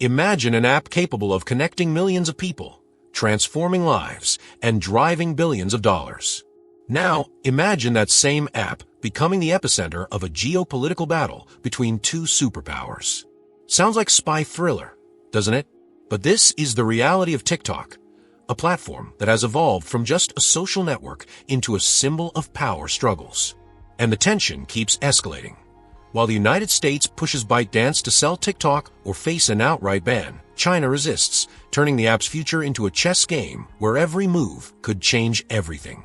Imagine an app capable of connecting millions of people, transforming lives, and driving billions of dollars. Now, imagine that same app becoming the epicenter of a geopolitical battle between two superpowers. Sounds like spy thriller, doesn't it? But this is the reality of TikTok, a platform that has evolved from just a social network into a symbol of power struggles. And the tension keeps escalating. While the United States pushes ByteDance to sell TikTok or face an outright ban, China resists, turning the app's future into a chess game where every move could change everything.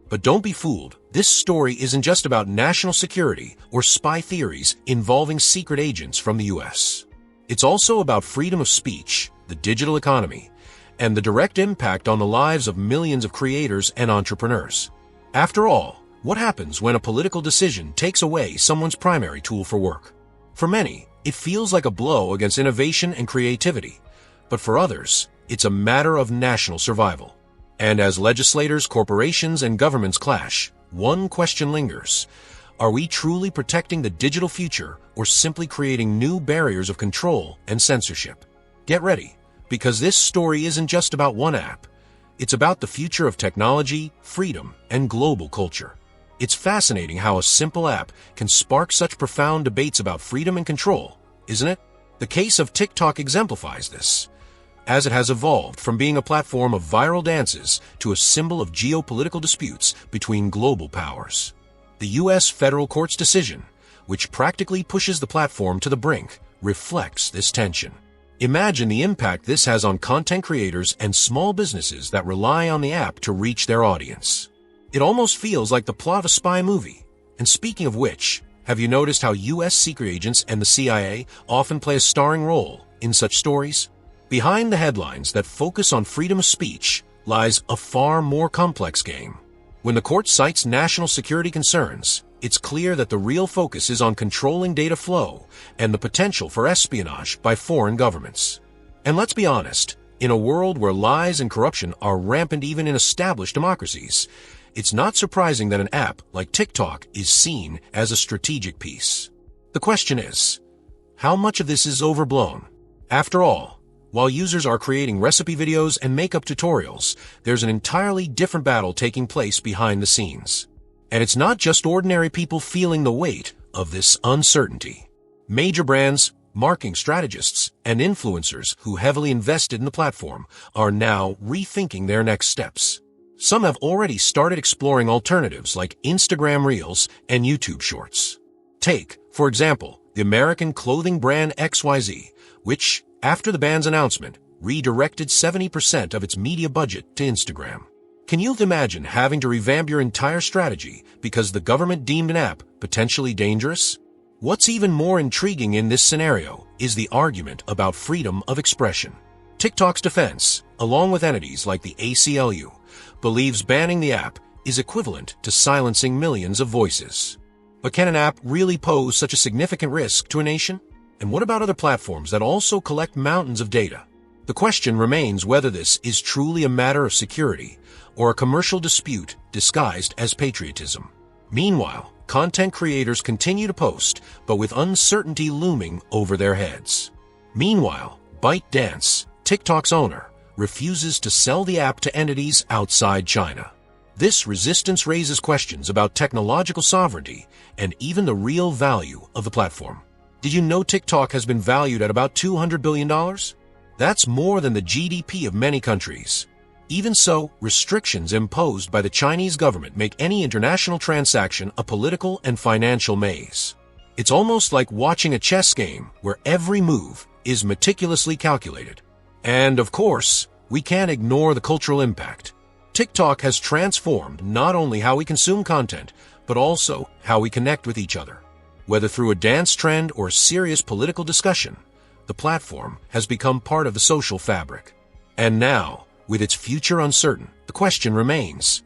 But don't be fooled. This story isn't just about national security or spy theories involving secret agents from the US. It's also about freedom of speech, the digital economy, and the direct impact on the lives of millions of creators and entrepreneurs. After all, what happens when a political decision takes away someone's primary tool for work? For many, it feels like a blow against innovation and creativity, but for others, it's a matter of national survival. And as legislators, corporations, and governments clash, one question lingers. Are we truly protecting the digital future or simply creating new barriers of control and censorship? Get ready, because this story isn't just about one app. It's about the future of technology, freedom, and global culture. It's fascinating how a simple app can spark such profound debates about freedom and control, isn't it? The case of TikTok exemplifies this, as it has evolved from being a platform of viral dances to a symbol of geopolitical disputes between global powers. The U.S. federal court's decision, which practically pushes the platform to the brink, reflects this tension. Imagine the impact this has on content creators and small businesses that rely on the app to reach their audience. It almost feels like the plot of a spy movie. And speaking of which, have you noticed how U.S. secret agents and the CIA often play a starring role in such stories? Behind the headlines that focus on freedom of speech lies a far more complex game. When the court cites national security concerns, it's clear that the real focus is on controlling data flow and the potential for espionage by foreign governments. And let's be honest, in a world where lies and corruption are rampant even in established democracies, it's not surprising that an app like TikTok is seen as a strategic piece. The question is, how much of this is overblown? After all, while users are creating recipe videos and makeup tutorials, there's an entirely different battle taking place behind the scenes. And it's not just ordinary people feeling the weight of this uncertainty. Major brands, marketing strategists, and influencers who heavily invested in the platform are now rethinking their next steps. Some have already started exploring alternatives like Instagram Reels and YouTube Shorts. Take, for example, the American clothing brand XYZ, which, after the ban's announcement, redirected 70% of its media budget to Instagram. Can you imagine having to revamp your entire strategy because the government deemed an app potentially dangerous? What's even more intriguing in this scenario is the argument about freedom of expression. TikTok's defense, along with entities like the ACLU, believes banning the app is equivalent to silencing millions of voices. But can an app really pose such a significant risk to a nation? And what about other platforms that also collect mountains of data? The question remains whether this is truly a matter of security or a commercial dispute disguised as patriotism. Meanwhile, content creators continue to post, but with uncertainty looming over their heads. Meanwhile, ByteDance, TikTok's owner, refuses to sell the app to entities outside China. This resistance raises questions about technological sovereignty and even the real value of the platform. Did you know TikTok has been valued at about $200 billion? That's more than the GDP of many countries. Even so, restrictions imposed by the Chinese government make any international transaction a political and financial maze. It's almost like watching a chess game where every move is meticulously calculated. And of course, we can't ignore the cultural impact. TikTok has transformed not only how we consume content, but also how we connect with each other. Whether through a dance trend or a serious political discussion, the platform has become part of the social fabric. And now, with its future uncertain, the question remains,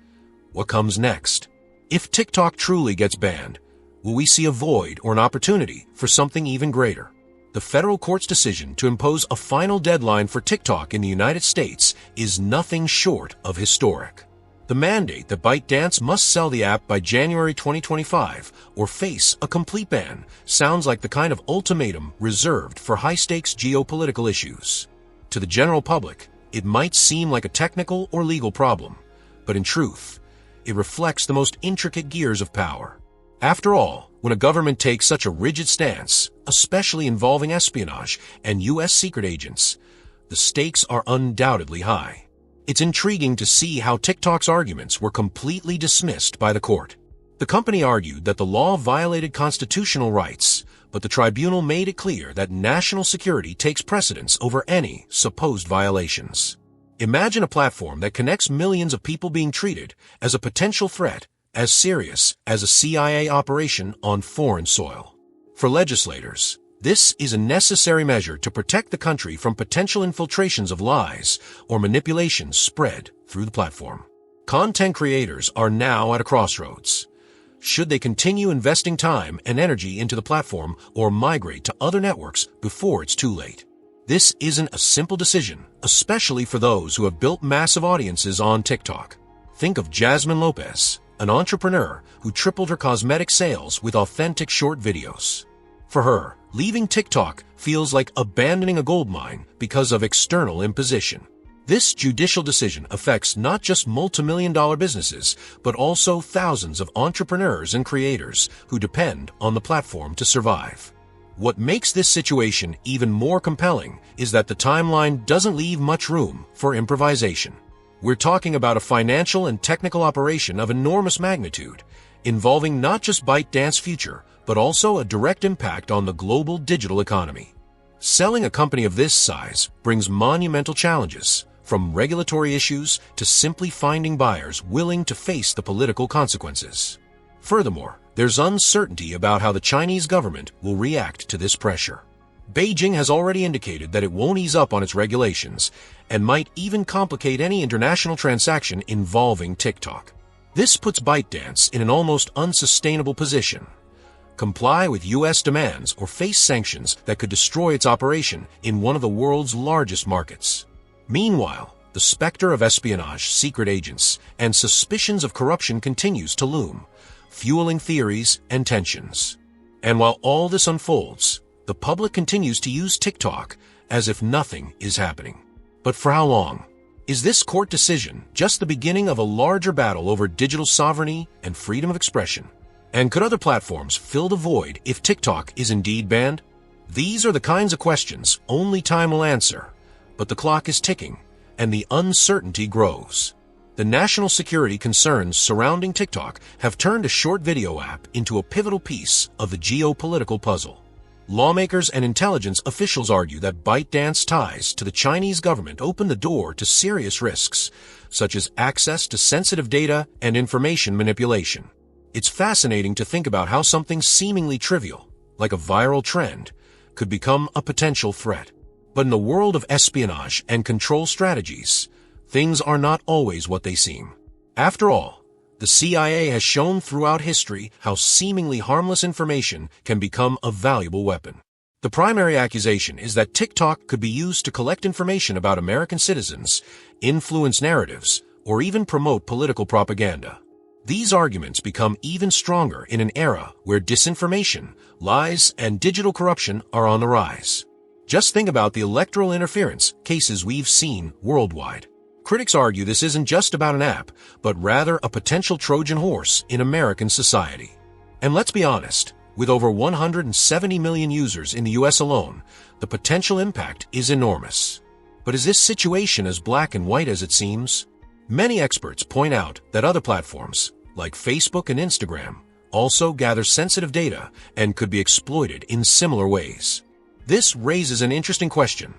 what comes next? If TikTok truly gets banned, will we see a void or an opportunity for something even greater? The federal court's decision to impose a final deadline for TikTok in the United States is nothing short of historic. The mandate that ByteDance must sell the app by January 2025 or face a complete ban sounds like the kind of ultimatum reserved for high-stakes geopolitical issues. To the general public, it might seem like a technical or legal problem, but in truth, it reflects the most intricate gears of power. After all, when a government takes such a rigid stance, especially involving espionage and U.S. secret agents, the stakes are undoubtedly high. It's intriguing to see how TikTok's arguments were completely dismissed by the court. The company argued that the law violated constitutional rights, but the tribunal made it clear that national security takes precedence over any supposed violations. Imagine a platform that connects millions of people being treated as a potential threat as serious as a CIA operation on foreign soil. For legislators, this is a necessary measure to protect the country from potential infiltrations of lies or manipulations spread through the platform. Content creators are now at a crossroads. Should they continue investing time and energy into the platform or migrate to other networks before it's too late? This isn't a simple decision, especially for those who have built massive audiences on TikTok. Think of Jasmine Lopez, an entrepreneur who tripled her cosmetic sales with authentic short videos. For her, leaving TikTok feels like abandoning a goldmine because of external imposition. This judicial decision affects not just multi-million-dollar businesses, but also thousands of entrepreneurs and creators who depend on the platform to survive. What makes this situation even more compelling is that the timeline doesn't leave much room for improvisation. We're talking about a financial and technical operation of enormous magnitude, involving not just ByteDance's future, but also a direct impact on the global digital economy. Selling a company of this size brings monumental challenges, from regulatory issues to simply finding buyers willing to face the political consequences. Furthermore, there's uncertainty about how the Chinese government will react to this pressure. Beijing has already indicated that it won't ease up on its regulations and might even complicate any international transaction involving TikTok. This puts ByteDance in an almost unsustainable position. Comply with U.S. demands or face sanctions that could destroy its operation in one of the world's largest markets. Meanwhile, the specter of espionage, secret agents, and suspicions of corruption continues to loom, fueling theories and tensions. And while all this unfolds, the public continues to use TikTok as if nothing is happening. But for how long? Is this court decision just the beginning of a larger battle over digital sovereignty and freedom of expression? And could other platforms fill the void if TikTok is indeed banned? These are the kinds of questions only time will answer, but the clock is ticking, and the uncertainty grows. The national security concerns surrounding TikTok have turned a short video app into a pivotal piece of the geopolitical puzzle. Lawmakers and intelligence officials argue that ByteDance ties to the Chinese government open the door to serious risks, such as access to sensitive data and information manipulation. It's fascinating to think about how something seemingly trivial, like a viral trend, could become a potential threat. But in the world of espionage and control strategies, things are not always what they seem. After all, the CIA has shown throughout history how seemingly harmless information can become a valuable weapon. The primary accusation is that TikTok could be used to collect information about American citizens, influence narratives, or even promote political propaganda. These arguments become even stronger in an era where disinformation, lies, and digital corruption are on the rise. Just think about the electoral interference cases we've seen worldwide. Critics argue this isn't just about an app, but rather a potential Trojan horse in American society. And let's be honest, with over 170 million users in the US alone, the potential impact is enormous. But is this situation as black and white as it seems? Many experts point out that other platforms, like Facebook and Instagram, also gather sensitive data and could be exploited in similar ways. This raises an interesting question.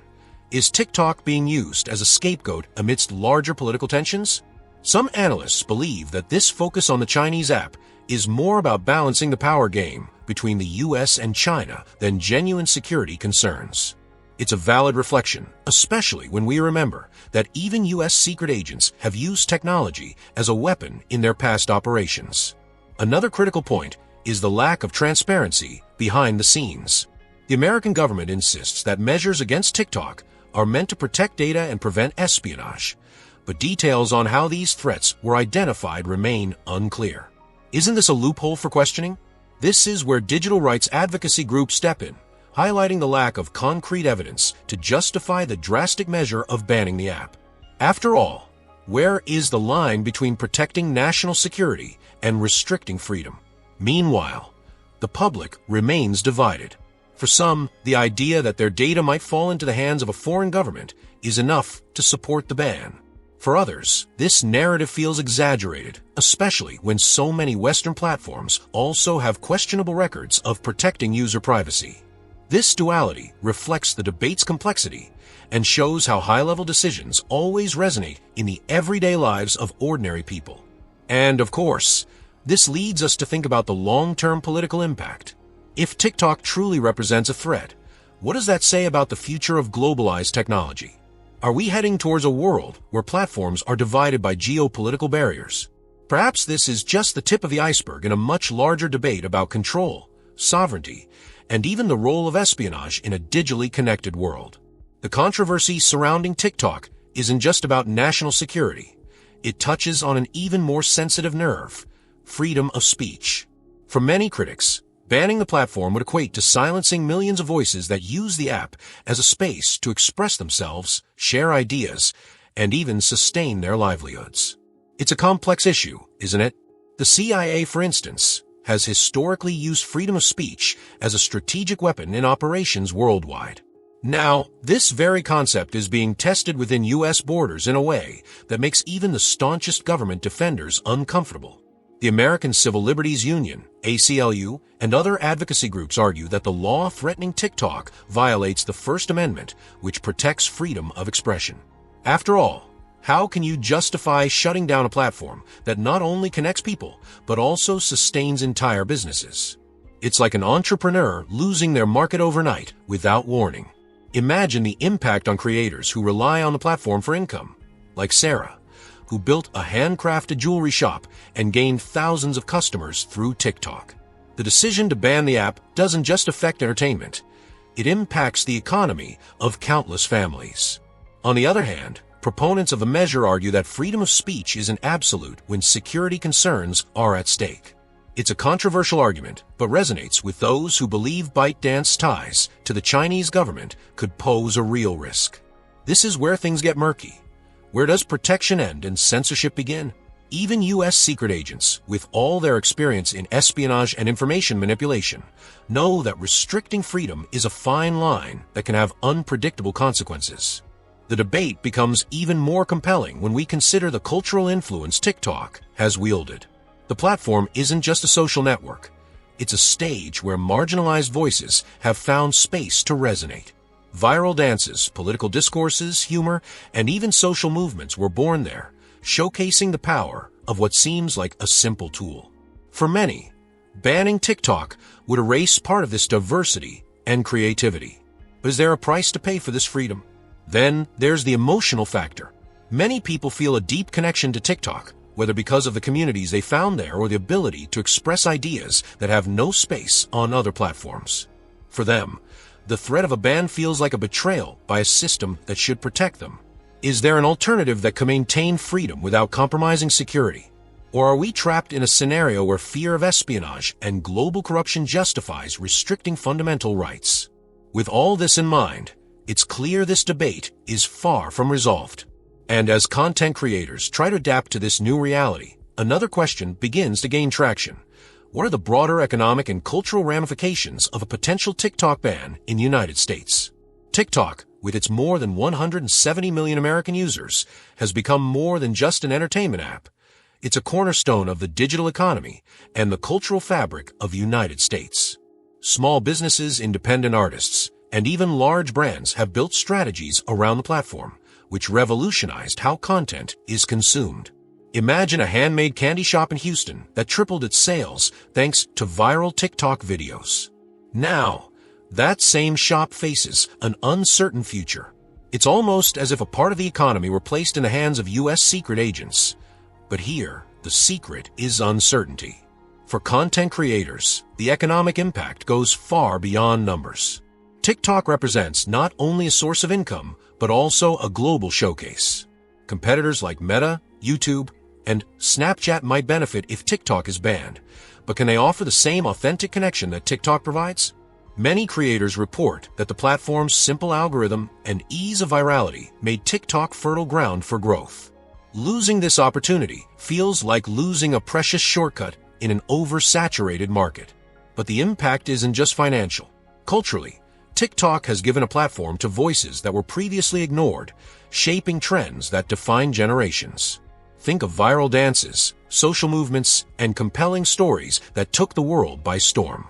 Is TikTok being used as a scapegoat amidst larger political tensions? Some analysts believe that this focus on the Chinese app is more about balancing the power game between the US and China than genuine security concerns. It's a valid reflection, especially when we remember that even US secret agents have used technology as a weapon in their past operations. Another critical point is the lack of transparency behind the scenes. The American government insists that measures against TikTok are meant to protect data and prevent espionage, but details on how these threats were identified remain unclear. Isn't this a loophole for questioning? This is where digital rights advocacy groups step in, highlighting the lack of concrete evidence to justify the drastic measure of banning the app. After all, where is the line between protecting national security and restricting freedom? Meanwhile, the public remains divided. For some, the idea that their data might fall into the hands of a foreign government is enough to support the ban. For others, this narrative feels exaggerated, especially when so many Western platforms also have questionable records of protecting user privacy. This duality reflects the debate's complexity and shows how high-level decisions always resonate in the everyday lives of ordinary people. And, of course, this leads us to think about the long-term political impact. If TikTok truly represents a threat, what does that say about the future of globalized technology? Are we heading towards a world where platforms are divided by geopolitical barriers? Perhaps this is just the tip of the iceberg in a much larger debate about control, sovereignty, and even the role of espionage in a digitally connected world. The controversy surrounding TikTok isn't just about national security. It touches on an even more sensitive nerve: freedom of speech. For many critics, banning the platform would equate to silencing millions of voices that use the app as a space to express themselves, share ideas, and even sustain their livelihoods. It's a complex issue, isn't it? The CIA, for instance, has historically used freedom of speech as a strategic weapon in operations worldwide. Now, this very concept is being tested within U.S. borders in a way that makes even the staunchest government defenders uncomfortable. The American Civil Liberties Union, ACLU, and other advocacy groups argue that the law threatening TikTok violates the First Amendment, which protects freedom of expression. After all, how can you justify shutting down a platform that not only connects people, but also sustains entire businesses? It's like an entrepreneur losing their market overnight without warning. Imagine the impact on creators who rely on the platform for income, like Sarah, who built a handcrafted jewelry shop and gained thousands of customers through TikTok. The decision to ban the app doesn't just affect entertainment. It impacts the economy of countless families. On the other hand, proponents of the measure argue that freedom of speech isn't absolute when security concerns are at stake. It's a controversial argument, but resonates with those who believe ByteDance's ties to the Chinese government could pose a real risk. This is where things get murky. Where does protection end and censorship begin? Even U.S. secret agents, with all their experience in espionage and information manipulation, know that restricting freedom is a fine line that can have unpredictable consequences. The debate becomes even more compelling when we consider the cultural influence TikTok has wielded. The platform isn't just a social network. It's a stage where marginalized voices have found space to resonate. Viral dances, political discourses, humor, and even social movements were born there, showcasing the power of what seems like a simple tool. For many, banning TikTok would erase part of this diversity and creativity. But is there a price to pay for this freedom? Then there's the emotional factor. Many people feel a deep connection to TikTok, whether because of the communities they found there or the ability to express ideas that have no space on other platforms. For them, the threat of a ban feels like a betrayal by a system that should protect them. Is there an alternative that can maintain freedom without compromising security? Or are we trapped in a scenario where fear of espionage and global corruption justifies restricting fundamental rights? With all this in mind, it's clear this debate is far from resolved. And as content creators try to adapt to this new reality, another question begins to gain traction. What are the broader economic and cultural ramifications of a potential TikTok ban in the United States? TikTok, with its more than 170 million American users, has become more than just an entertainment app. It's a cornerstone of the digital economy and the cultural fabric of the United States. Small businesses, independent artists, and even large brands have built strategies around the platform, which revolutionized how content is consumed. Imagine a handmade candy shop in Houston that tripled its sales thanks to viral TikTok videos. Now, that same shop faces an uncertain future. It's almost as if a part of the economy were placed in the hands of U.S. secret agents. But here, the secret is uncertainty. For content creators, the economic impact goes far beyond numbers. TikTok represents not only a source of income, but also a global showcase. Competitors like Meta, YouTube, and Snapchat might benefit if TikTok is banned, but can they offer the same authentic connection that TikTok provides? Many creators report that the platform's simple algorithm and ease of virality made TikTok fertile ground for growth. Losing this opportunity feels like losing a precious shortcut in an oversaturated market. But the impact isn't just financial. Culturally, TikTok has given a platform to voices that were previously ignored, shaping trends that define generations. Think of viral dances, social movements, and compelling stories that took the world by storm.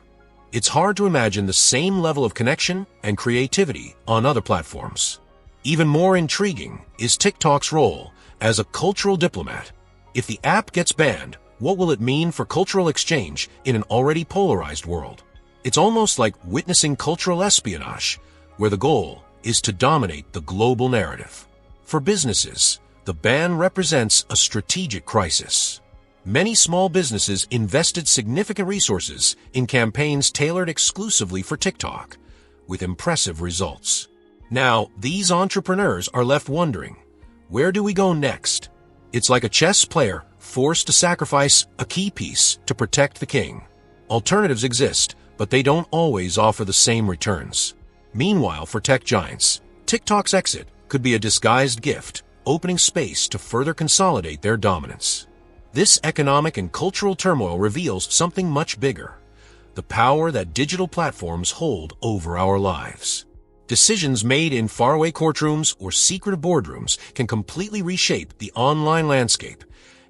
It's hard to imagine the same level of connection and creativity on other platforms. Even more intriguing is TikTok's role as a cultural diplomat. If the app gets banned, what will it mean for cultural exchange in an already polarized world? It's almost like witnessing cultural espionage, where the goal is to dominate the global narrative. For businesses, the ban represents a strategic crisis. Many small businesses invested significant resources in campaigns tailored exclusively for TikTok, with impressive results. Now, these entrepreneurs are left wondering, where do we go next? It's like a chess player forced to sacrifice a key piece to protect the king. Alternatives exist, but they don't always offer the same returns. Meanwhile, for tech giants, TikTok's exit could be a disguised gift, opening space to further consolidate their dominance. This economic and cultural turmoil reveals something much bigger: the power that digital platforms hold over our lives. Decisions made in faraway courtrooms or secretive boardrooms can completely reshape the online landscape,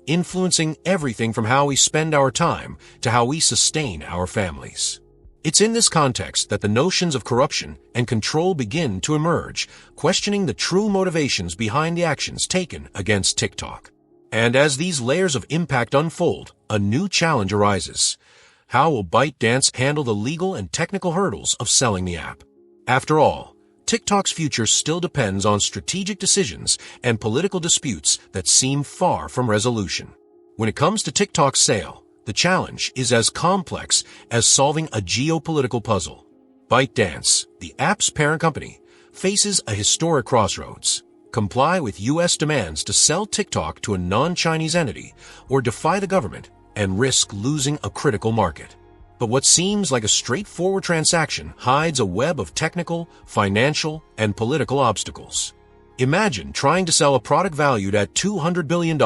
influencing everything from how we spend our time to how we sustain our families. It's in this context that the notions of corruption and control begin to emerge, questioning the true motivations behind the actions taken against TikTok. And as these layers of impact unfold, a new challenge arises. How will ByteDance handle the legal and technical hurdles of selling the app? After all, TikTok's future still depends on strategic decisions and political disputes that seem far from resolution. When it comes to TikTok's sale, the challenge is as complex as solving a geopolitical puzzle. ByteDance, the app's parent company, faces a historic crossroads: comply with U.S. demands to sell TikTok to a non-Chinese entity, or defy the government and risk losing a critical market. But what seems like a straightforward transaction hides a web of technical, financial, and political obstacles. Imagine trying to sell a product valued at $200 billion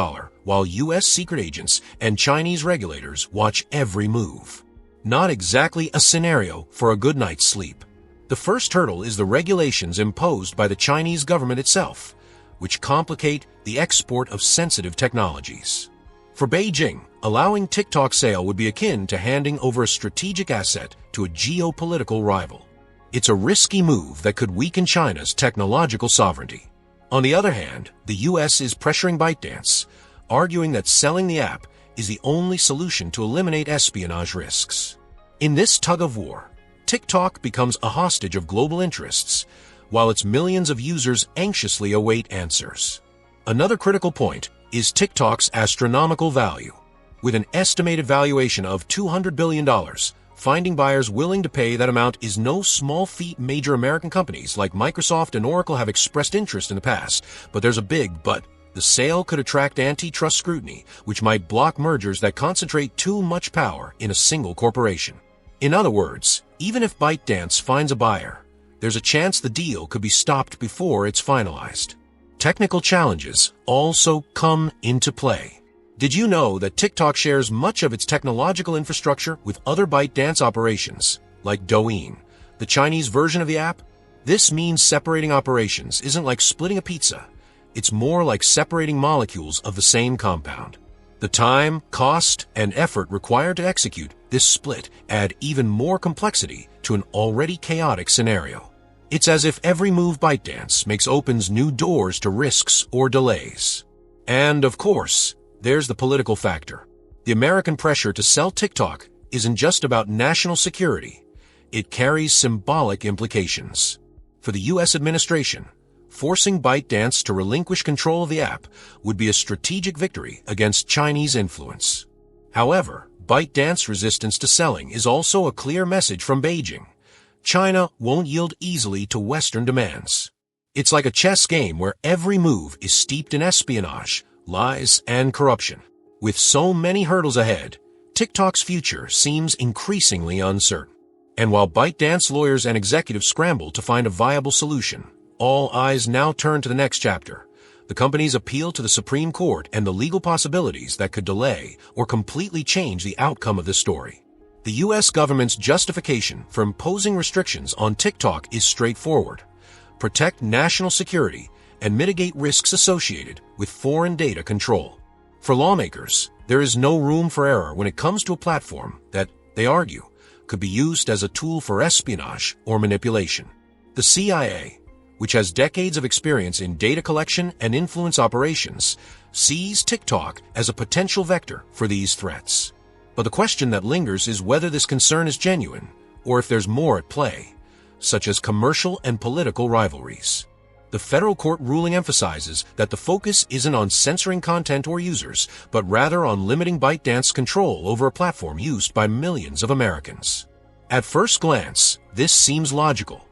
while U.S. secret agents and Chinese regulators watch every move. Not exactly a scenario for a good night's sleep. The first hurdle is the regulations imposed by the Chinese government itself, which complicate the export of sensitive technologies. For Beijing, allowing TikTok sale would be akin to handing over a strategic asset to a geopolitical rival. It's a risky move that could weaken China's technological sovereignty. On the other hand, the U.S. is pressuring ByteDance, arguing that selling the app is the only solution to eliminate espionage risks. In this tug-of-war, TikTok becomes a hostage of global interests, while its millions of users anxiously await answers. Another critical point is TikTok's astronomical value. With an estimated valuation of $200 billion, finding buyers willing to pay that amount is no small feat. Major American companies like Microsoft and Oracle have expressed interest in the past, but there's a big but. The sale could attract antitrust scrutiny, which might block mergers that concentrate too much power in a single corporation. In other words, even if ByteDance finds a buyer, there's a chance the deal could be stopped before it's finalized. Technical challenges also come into play. Did you know that TikTok shares much of its technological infrastructure with other ByteDance operations, like Douyin, the Chinese version of the app? This means separating operations isn't like splitting a pizza. It's more like separating molecules of the same compound. The time, cost, and effort required to execute this split add even more complexity to an already chaotic scenario. It's as if every move ByteDance opens new doors to risks or delays. And of course, there's the political factor. The American pressure to sell TikTok isn't just about national security. It carries symbolic implications. For the U.S. administration, forcing ByteDance to relinquish control of the app would be a strategic victory against Chinese influence. However, ByteDance's resistance to selling is also a clear message from Beijing. China won't yield easily to Western demands. It's like a chess game where every move is steeped in espionage, lies, and corruption. With so many hurdles ahead, TikTok's future seems increasingly uncertain. And while ByteDance lawyers and executives scramble to find a viable solution, all eyes now turn to the next chapter: the company's appeal to the Supreme Court and the legal possibilities that could delay or completely change the outcome of this story. The U.S. government's justification for imposing restrictions on TikTok is straightforward: protect national security and mitigate risks associated with foreign data control. For lawmakers, there is no room for error when it comes to a platform that, they argue, could be used as a tool for espionage or manipulation. The CIA, which has decades of experience in data collection and influence operations, sees TikTok as a potential vector for these threats. But the question that lingers is whether this concern is genuine, or if there's more at play, such as commercial and political rivalries. The federal court ruling emphasizes that the focus isn't on censoring content or users, but rather on limiting ByteDance's control over a platform used by millions of Americans. At first glance, this seems logical,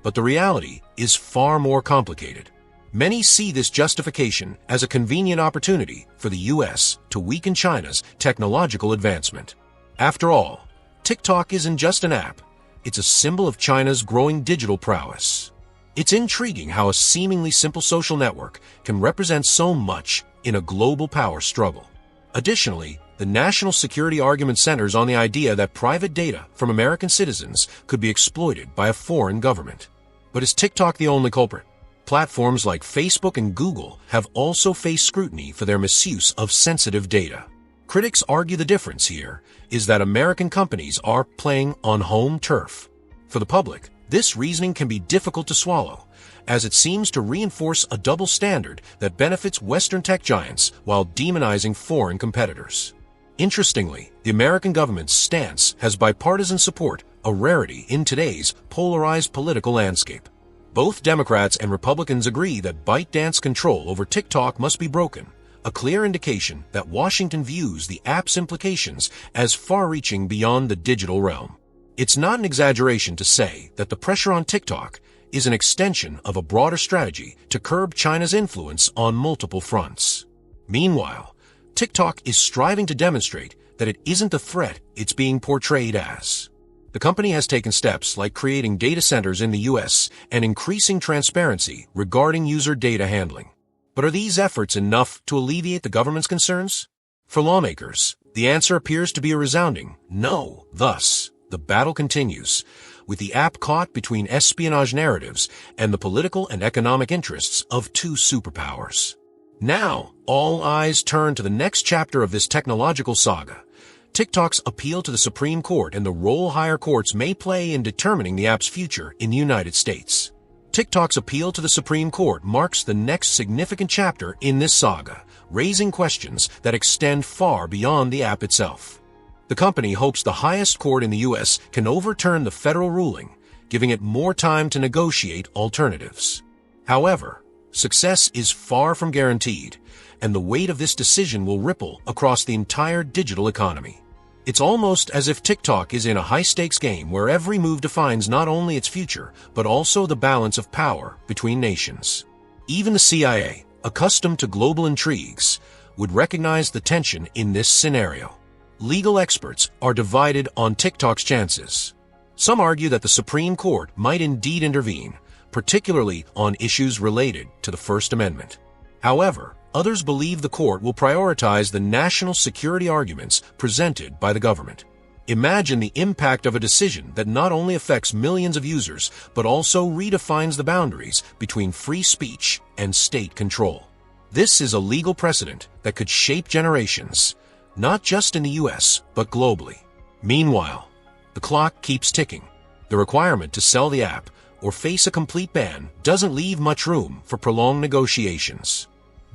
but the reality is far more complicated. Many see this justification as a convenient opportunity for the U.S. to weaken China's technological advancement. After all, TikTok isn't just an app, it's a symbol of China's growing digital prowess. It's intriguing how a seemingly simple social network can represent so much in a global power struggle. Additionally, the national security argument centers on the idea that private data from American citizens could be exploited by a foreign government. But is TikTok the only culprit? Platforms like Facebook and Google have also faced scrutiny for their misuse of sensitive data. Critics argue the difference here is that American companies are playing on home turf. For the public, this reasoning can be difficult to swallow, as it seems to reinforce a double standard that benefits Western tech giants while demonizing foreign competitors. Interestingly, the American government's stance has bipartisan support, a rarity in today's polarized political landscape. Both Democrats and Republicans agree that ByteDance control over TikTok must be broken, a clear indication that Washington views the app's implications as far-reaching beyond the digital realm. It's not an exaggeration to say that the pressure on TikTok is an extension of a broader strategy to curb China's influence on multiple fronts. Meanwhile, TikTok is striving to demonstrate that it isn't the threat it's being portrayed as. The company has taken steps like creating data centers in the U.S. and increasing transparency regarding user data handling. But are these efforts enough to alleviate the government's concerns? For lawmakers, the answer appears to be a resounding no. Thus, the battle continues, with the app caught between espionage narratives and the political and economic interests of two superpowers. Now, all eyes turn to the next chapter of this technological saga: TikTok's appeal to the Supreme Court and the role higher courts may play in determining the app's future in the United States. TikTok's appeal to the Supreme Court marks the next significant chapter in this saga, raising questions that extend far beyond the app itself. The company hopes the highest court in the U.S. can overturn the federal ruling, giving it more time to negotiate alternatives. However, success is far from guaranteed, and the weight of this decision will ripple across the entire digital economy. It's almost as if TikTok is in a high-stakes game where every move defines not only its future, but also the balance of power between nations. Even the CIA, accustomed to global intrigues, would recognize the tension in this scenario. Legal experts are divided on TikTok's chances. Some argue that the Supreme Court might indeed intervene, particularly on issues related to the First Amendment. However, others believe the court will prioritize the national security arguments presented by the government. Imagine the impact of a decision that not only affects millions of users, but also redefines the boundaries between free speech and state control. This is a legal precedent that could shape generations, not just in the U.S., but globally. Meanwhile, the clock keeps ticking. The requirement to sell the app or face a complete ban doesn't leave much room for prolonged negotiations.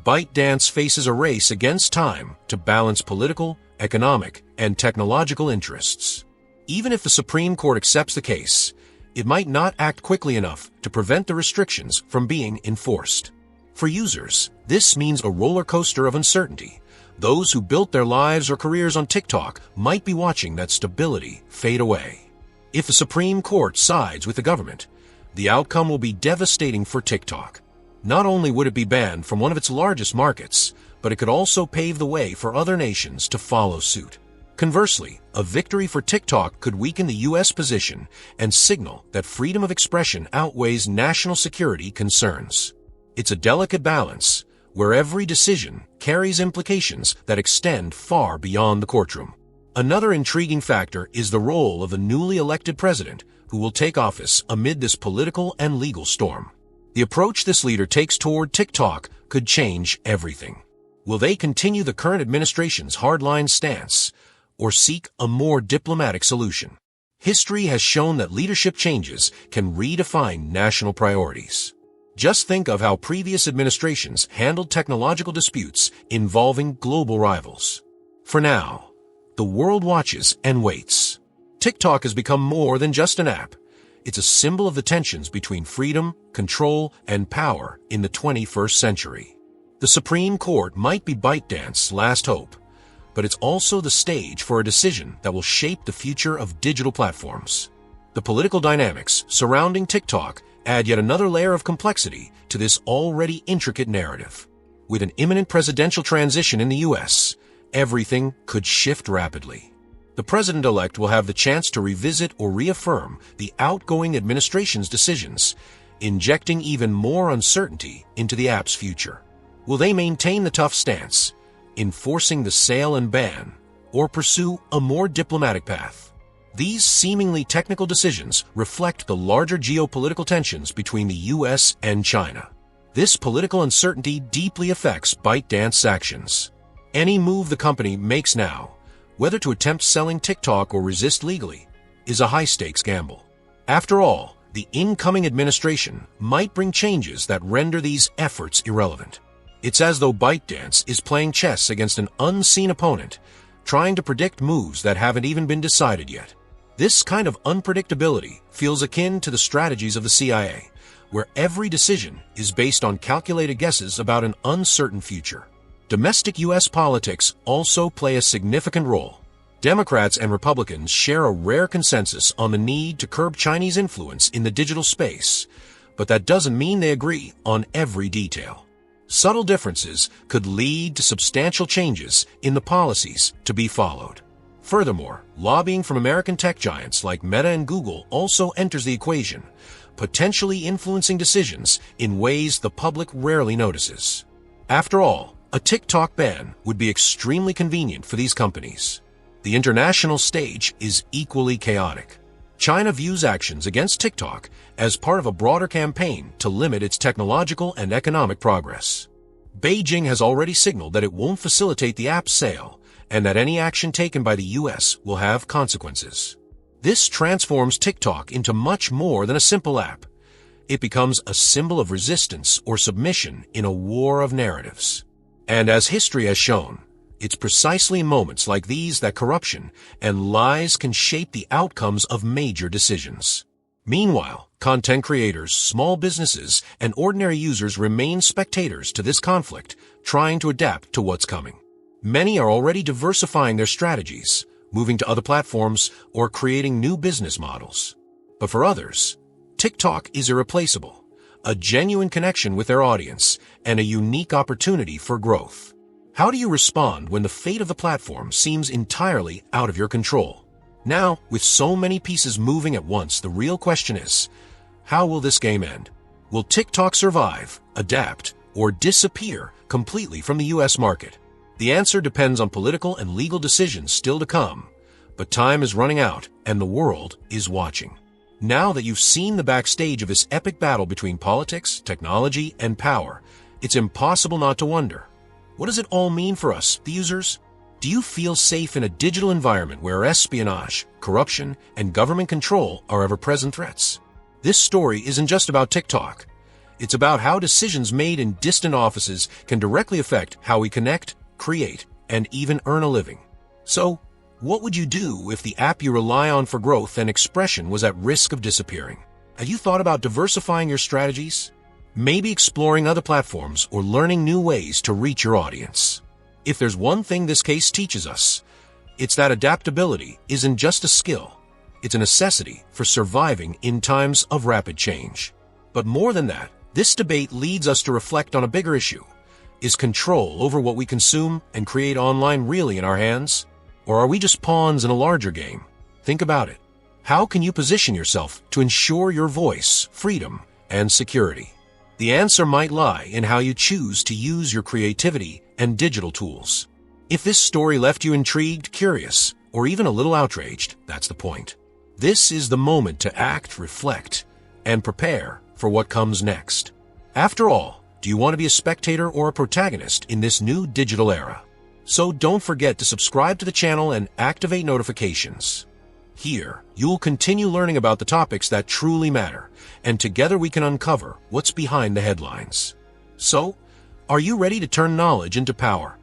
ByteDance faces a race against time to balance political, economic, and technological interests. Even if the Supreme Court accepts the case, it might not act quickly enough to prevent the restrictions from being enforced. For users, this means a roller coaster of uncertainty. Those who built their lives or careers on TikTok might be watching that stability fade away. If the Supreme Court sides with the government, The outcome will be devastating for TikTok. Not only would it be banned from one of its largest markets, but it could also pave the way for other nations to follow suit. Conversely, a victory for TikTok could weaken the U.S. position and signal that freedom of expression outweighs national security concerns. It's a delicate balance, where every decision carries implications that extend far beyond the courtroom. Another intriguing factor is the role of the newly elected president, who will take office amid this political and legal storm. The approach this leader takes toward TikTok could change everything. Will they continue the current administration's hardline stance, or seek a more diplomatic solution? History has shown that leadership changes can redefine national priorities. Just think of how previous administrations handled technological disputes involving global rivals. For now, the world watches and waits. TikTok has become more than just an app. It's a symbol of the tensions between freedom, control, and power in the 21st century. The Supreme Court might be ByteDance's last hope, but it's also the stage for a decision that will shape the future of digital platforms. The political dynamics surrounding TikTok add yet another layer of complexity to this already intricate narrative. With an imminent presidential transition in the U.S., everything could shift rapidly. The president-elect will have the chance to revisit or reaffirm the outgoing administration's decisions, injecting even more uncertainty into the app's future. Will they maintain the tough stance, enforcing the sale and ban, or pursue a more diplomatic path? These seemingly technical decisions reflect the larger geopolitical tensions between the U.S. and China. This political uncertainty deeply affects ByteDance's actions. Any move the company makes now, whether to attempt selling TikTok or resist legally, is a high-stakes gamble. After all, the incoming administration might bring changes that render these efforts irrelevant. It's as though ByteDance is playing chess against an unseen opponent, trying to predict moves that haven't even been decided yet. This kind of unpredictability feels akin to the strategies of the CIA, where every decision is based on calculated guesses about an uncertain future. Domestic U.S. politics also play a significant role. Democrats and Republicans share a rare consensus on the need to curb Chinese influence in the digital space, but that doesn't mean they agree on every detail. Subtle differences could lead to substantial changes in the policies to be followed. Furthermore, lobbying from American tech giants like Meta and Google also enters the equation, potentially influencing decisions in ways the public rarely notices. After all, a TikTok ban would be extremely convenient for these companies. The international stage is equally chaotic. China views actions against TikTok as part of a broader campaign to limit its technological and economic progress. Beijing has already signaled that it won't facilitate the app's sale, and that any action taken by the U.S. will have consequences. This transforms TikTok into much more than a simple app. It becomes a symbol of resistance or submission in a war of narratives. And as history has shown, it's precisely in moments like these that corruption and lies can shape the outcomes of major decisions. Meanwhile, content creators, small businesses, and ordinary users remain spectators to this conflict, trying to adapt to what's coming. Many are already diversifying their strategies, moving to other platforms, or creating new business models. But for others, TikTok is irreplaceable, a genuine connection with their audience, and a unique opportunity for growth. How do you respond when the fate of the platform seems entirely out of your control? Now, with so many pieces moving at once, the real question is, how will this game end? Will TikTok survive, adapt, or disappear completely from the U.S. market? The answer depends on political and legal decisions still to come, but time is running out and the world is watching. Now that you've seen the backstage of this epic battle between politics, technology, and power, it's impossible not to wonder, what does it all mean for us, the users? Do you feel safe in a digital environment where espionage, corruption, and government control are ever-present threats? This story isn't just about TikTok. It's about how decisions made in distant offices can directly affect how we connect, create, and even earn a living. So, what would you do if the app you rely on for growth and expression was at risk of disappearing? Have you thought about diversifying your strategies? Maybe exploring other platforms or learning new ways to reach your audience. If there's one thing this case teaches us, it's that adaptability isn't just a skill, it's a necessity for surviving in times of rapid change. But more than that, this debate leads us to reflect on a bigger issue. Is control over what we consume and create online really in our hands? Or are we just pawns in a larger game? Think about it. How can you position yourself to ensure your voice, freedom, and security? The answer might lie in how you choose to use your creativity and digital tools. If this story left you intrigued, curious, or even a little outraged, that's the point. This is the moment to act, reflect, and prepare for what comes next. After all, do you want to be a spectator or a protagonist in this new digital era? So don't forget to subscribe to the channel and activate notifications. Here, you'll continue learning about the topics that truly matter, and together we can uncover what's behind the headlines. So, are you ready to turn knowledge into power